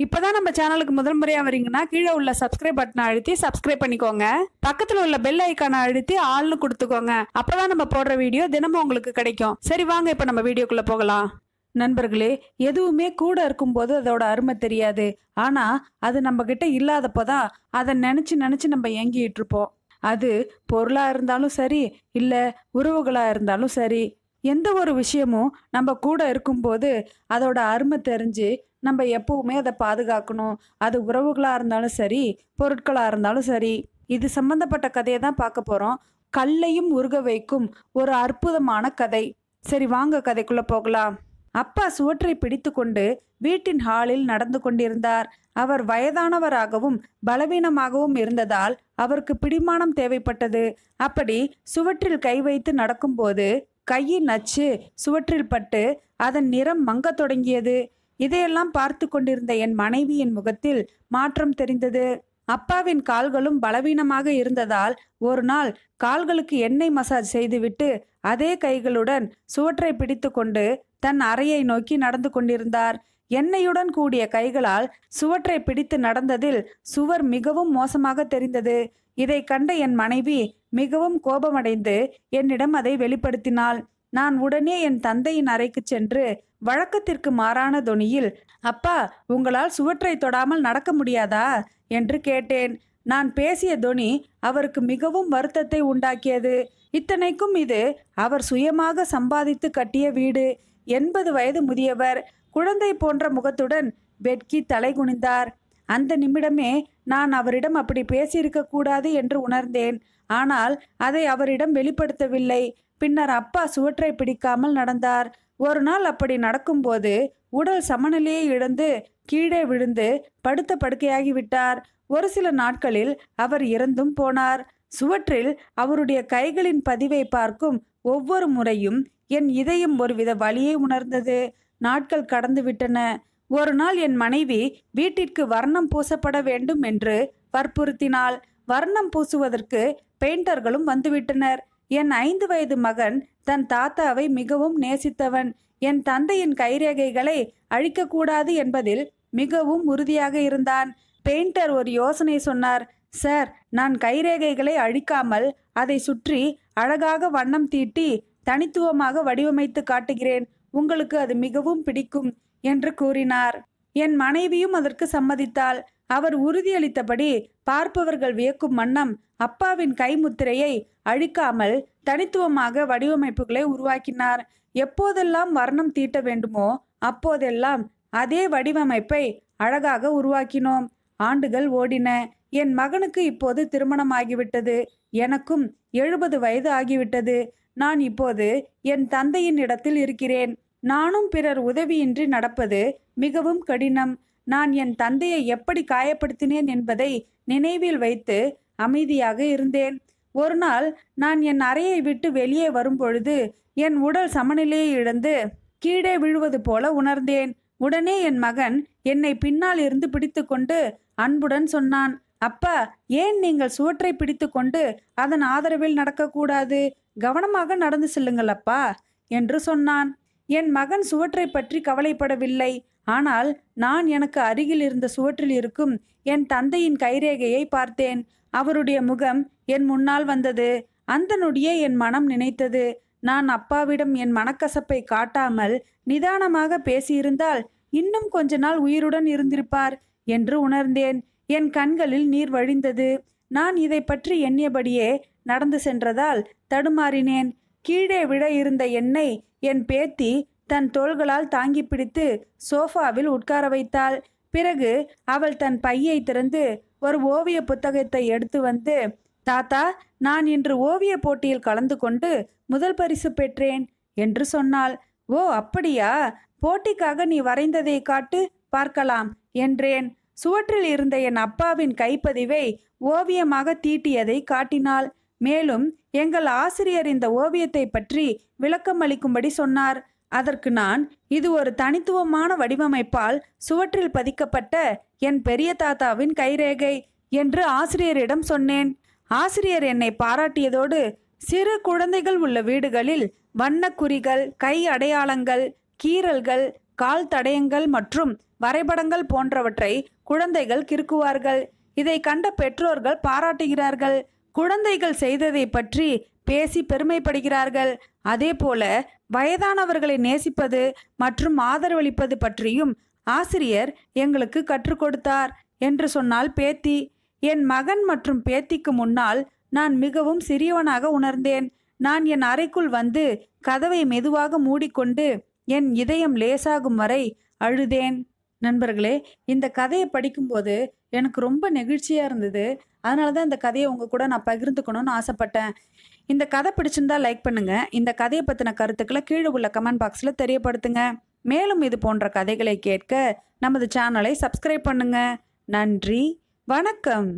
இப்பதான் நம்ம சேனலுக்கு முதல் முறையா வரீங்கன்னா கீழே உள்ள சப்ஸ்கிரைப் பட்டனை அழுத்தி சப்ஸ்கிரைப் பண்ணிக்கோங்க. பக்கத்துல உள்ள பெல் ஐக்கானை அழுத்தி ஆல்னு கொடுத்துக்கோங்க. அப்பதான் நம்ம போடுற வீடியோ தினமும் உங்களுக்கு கிடைக்கும். சரி வாங்க இப்ப நம்ம வீடியோக்குள்ள போகலாம். நண்பர்களே, எதுவுமே கூட இருக்கும்போது அதோட அருமை தெரியாது. ஆனா அது நம்ம கிட்ட இல்லாதப்போதான் அதை நினைச்சு நினைச்சு நம்ம ஏங்கிட்டு இருப்போம். அது பொருளா இருந்தாலும் சரி, இல்ல உறவுகளா இருந்தாலும் சரி, எந்த ஒரு விஷயமும் நம்ம கூட இருக்கும்போது அதோட அருமை தெரிஞ்சு நம்ம எப்பவுமே அதை பாதுகாக்கணும். அது உறவுகளா இருந்தாலும் சரி, பொருட்களா இருந்தாலும் சரி. இது சம்பந்தப்பட்ட கதையை தான் பார்க்க போறோம். கல்லையும் உருக வைக்கும் ஒரு அற்புதமான கதை. சரி வாங்க கதைக்குள்ள போகலாம். அப்பா சுவற்றை பிடித்து கொண்டு வீட்டின் ஹாலில் நடந்து கொண்டிருந்தார். அவர் வயதானவராகவும் பலவீனமாகவும் இருந்ததால் அவருக்கு பிடிமானம் தேவைப்பட்டது. அப்படி சுவற்றில் கை வைத்து நடக்கும்போது கையின் நச்சு சுவற்றில் பட்டு அதன் நிறம் மங்கத் தொடங்கியது. இதையெல்லாம் பார்த்து கொண்டிருந்த என் மனைவியின் முகத்தில் மாற்றம் தெரிந்தது. அப்பாவின் கால்களும் பலவீனமாக இருந்ததால் ஒரு நாள் கால்களுக்கு எண்ணெய் மசாஜ் செய்துவிட்டு அதே கைகளுடன் சுவற்றை பிடித்து கொண்டு தன் அறையை நோக்கி நடந்து கொண்டிருந்தார். எண்ணெயுடன் கூடிய கைகளால் சுவற்றை பிடித்து நடந்ததில் சுவர் மிகவும் மோசமாக தெரிந்தது. இதை கண்ட என் மனைவி மிகவும் கோபமடைந்து என்னிடம் அதை வெளிப்படுத்தினாள். நான் உடனே என் தந்தையின் அறைக்கு சென்று வழக்கத்திற்கு மாறான தொனியில், அப்பா, உங்களால் சுவற்றை தொடாமல் நடக்க முடியாதா என்று கேட்டேன். நான் பேசிய தொனி அவருக்கு மிகவும் வருத்தத்தை உண்டாக்கியது. இத்தனைக்கும் இது அவர் சுயமாக சம்பாதித்து கட்டிய வீடு. 80 வயது முதியவர், குழந்தை போன்ற முகத்துடன் வெட்கி தலை குனிந்தார். அந்த நிமிடமே நான் அவரிடம் அப்படி பேசியிருக்க கூடாது என்று உணர்ந்தேன். ஆனால் அதை அவரிடம் வெளிப்படுத்தவில்லை. பின்னர் அப்பா சுவற்றை பிடிக்காமல் நடந்தார். ஒரு நாள் அப்படி நடக்கும்போது உடல் சமநிலையை இழந்து கீழே விழுந்து படுத்த படுக்கையாகிவிட்டார். ஒரு சில நாட்களில் அவர் இறந்தும் போனார். சுவற்றில் அவருடைய கைகளின் பதிவை பார்க்கும் ஒவ்வொரு முறையும் என் இதயம் ஒருவித வலியை உணர்ந்தது. நாட்கள் கடந்து விட்டன. ஒரு நாள் என் மனைவி வீட்டிற்கு வர்ணம் பூசப்பட வேண்டும் என்று வற்புறுத்தினாள். வர்ணம் பூசுவதற்கு பெயிண்டர்களும் வந்துவிட்டனர். என் 5 வயது மகன் தன் தாத்தாவை மிகவும் நேசித்தவன். என் தந்தையின் கைரேகைகளை அழிக்கக்கூடாது என்பதில் மிகவும் உறுதியாக இருந்தான். பெயிண்டர் ஒரு யோசனை சொன்னார். சார், நான் கைரேகைகளை அழிக்காமல் அதை சுற்றி அழகாக வண்ணம் தீட்டி தனித்துவமாக வடிவமைத்து காட்டுகிறேன். உங்களுக்கு அது மிகவும் பிடிக்கும் என்று கூறினார். என் மனைவியும் அதற்கு சம்மதித்தாள். அவர் உறுதியளித்தபடி பார்ப்பவர்கள் வியக்கும் வண்ணம் அப்பாவின் கைமுத்திரையை அழிக்காமல் தனித்துவமாக வடிவமைப்புகளை உருவாக்கினார். எப்போதெல்லாம் வர்ணம் தீட்ட வேண்டுமோ அப்போதெல்லாம் அதே வடிவமைப்பை அழகாக உருவாக்கினோம். ஆண்டுகள் ஓடின. என் மகனுக்கு இப்போது திருமணமாகிவிட்டது. எனக்கும் 70 வயது ஆகிவிட்டது. நான் இப்போது என் தந்தையின் இடத்தில் இருக்கிறேன். நானும் பிறர் உதவியின்றி நடப்பது மிகவும் கடினம். நான் என் தந்தையை எப்படி காயப்படுத்தினேன் என்பதை நினைவில் வைத்து அமைதியாக இருந்தேன். ஒரு நாள் நான் என் அறையை விட்டு வெளியே வரும்பொழுது என் உடல் சமநிலையை இழந்து கீழே விழுவது போல உணர்ந்தேன். உடனே என் மகன் என்னை பின்னால் இருந்து பிடித்து கொண்டு அன்புடன் சொன்னான், அப்பா, ஏன் நீங்கள் சுவற்றை பிடித்து கொண்டு அதன் ஆதரவில் நடக்கக்கூடாது? கவனமாக நடந்து செல்லுங்கள் அப்பா என்று சொன்னான். என் மகன் சுவற்றை பற்றி கவலைப்படவில்லை. ஆனால் நான் எனக்கு அருகில் இருந்த சுவற்றில் இருக்கும் என் தந்தையின் கைரேகையை பார்த்தேன். அவருடைய முகம் என் முன்னால் வந்தது. அந்த நொடியே என் மனம் நினைத்தது, நான் அப்பாவிடம் என் மனக்கசப்பை காட்டாமல் நிதானமாக பேசியிருந்தால் இன்னும் கொஞ்ச நாள் உயிருடன் இருந்திருப்பார் என்று உணர்ந்தேன். என் கண்களில் நீர் வழிந்தது. நான் இதை பற்றி எண்ணியபடியே நடந்து சென்றதால் தடுமாறினேன். கீழே விழ இருந்த என்னை என் பேத்தி தன் தோள்களால் தாங்கி பிடித்து சோஃபாவில் உட்கார வைத்தாள். பிறகு அவள் தன் பையை திறந்து ஒரு ஓவிய புத்தகத்தை எடுத்து வந்து, தாத்தா, நான் இன்று ஓவிய போட்டியில் கலந்து கொண்டு முதல் பரிசு பெற்றேன் என்று சொன்னாள். ஓ அப்படியா? போட்டிக்காக நீ வரைந்ததை காட்டு பார்க்கலாம் என்றேன். சுவற்றில் இருந்த என் அப்பாவின் கைப்பதிவை ஓவியமாக தீட்டியதை காட்டினாள். மேலும் எங்கள் ஆசிரியர் இந்த ஓவியத்தை பற்றி விளக்கம் அளிக்கும்படி சொன்னார். அதற்கு நான், இது ஒரு தனித்துவமான வடிவமைப்பால் சுவற்றில் பதிக்கப்பட்ட என் பெரிய தாத்தாவின் கைரேகை என்று ஆசிரியரிடம் சொன்னேன். ஆசிரியர் என்னை பாராட்டியதோடு, சிறு குழந்தைகள் உள்ள வீடுகளில் வண்ணக்குறிகள், கை அடையாளங்கள், கீறல்கள், கால் தடயங்கள் மற்றும் வரைபடங்கள் போன்றவற்றை குழந்தைகள் கிறுக்குவார்கள். இதை கண்ட பெற்றோர்கள் பாராட்டுகிறார்கள். குழந்தைகள் செய்ததை பற்றி பேசி பெருமைப்படுகிறார்கள். அதேபோல வயதானவர்களை நேசிப்பது மற்றும் ஆதரவளிப்பது பற்றியும் ஆசிரியர் எங்களுக்கு கற்றுக் கொடுத்தார் என்று சொன்னால் பேத்தி. என் மகன் மற்றும் பேத்திக்கு முன்னால் நான் மிகவும் சிறியவனாக உணர்ந்தேன். நான் என் அறைக்குள் வந்து கதவை மெதுவாக மூடிக்கொண்டு என் இதயம் லேசாகும் வரை அழுதேன். நண்பர்களே, இந்த கதையை படிக்கும்போது எனக்கு ரொம்ப நெகிழ்ச்சியாக இருந்தது. அதனால தான் இந்த கதையை உங்கள் கூட நான் பகிர்ந்துக்கணும்னு ஆசைப்பட்டேன். இந்த கதை பிடிச்சிருந்தா லைக் பண்ணுங்க. இந்த கதையை பற்றின கருத்துக்களை கீழே உள்ள கமெண்ட் பாக்ஸில் தெரியப்படுத்துங்க. மேலும் இது போன்ற கதைகளை கேட்க நமது சேனலை சப்ஸ்கிரைப் பண்ணுங்க. நன்றி, வணக்கம்.